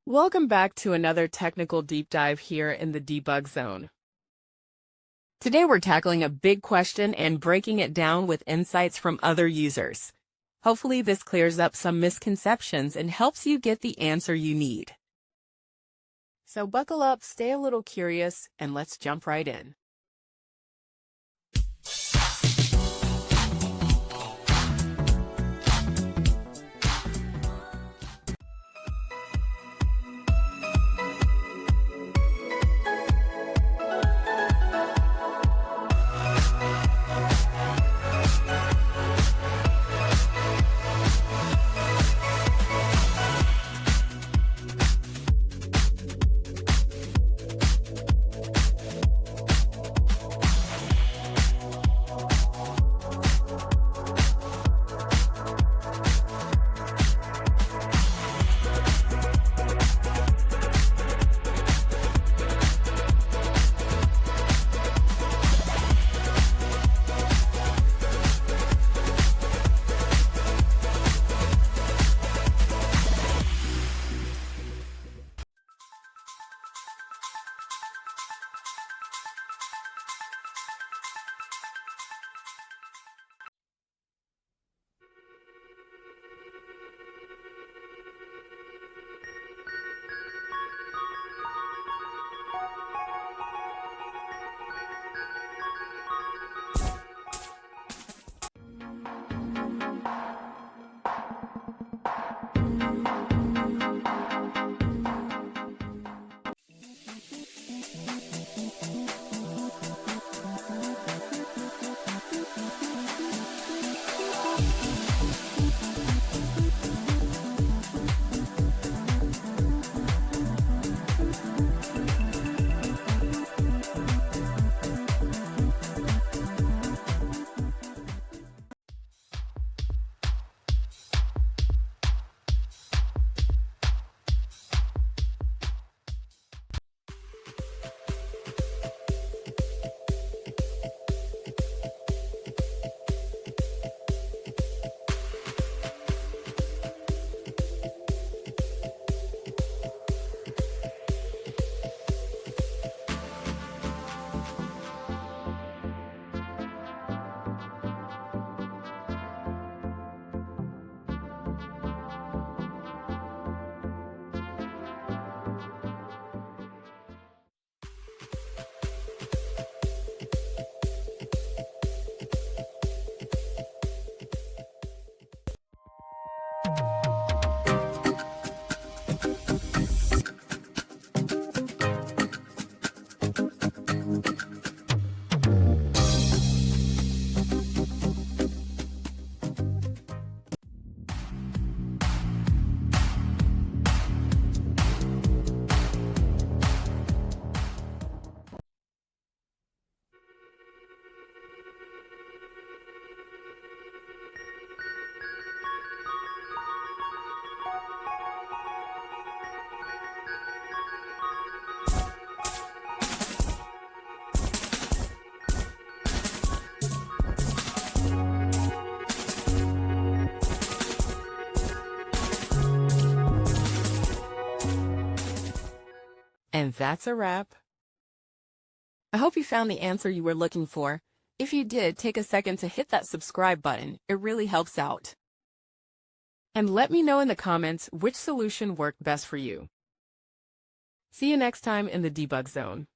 Welcome back to another technical deep dive here in the debug zone. Today we're tackling a big question and breaking it down with insights from other users. Hopefully this clears up some misconceptions and helps you get the answer you need. So buckle up, stay a little curious, and let's jump right in. And that's a wrap. I hope you found the answer you were looking for. If you did, take a second to hit that subscribe button. It really helps out. And let me know in the comments which solution worked best for you. See you next time in the debug zone.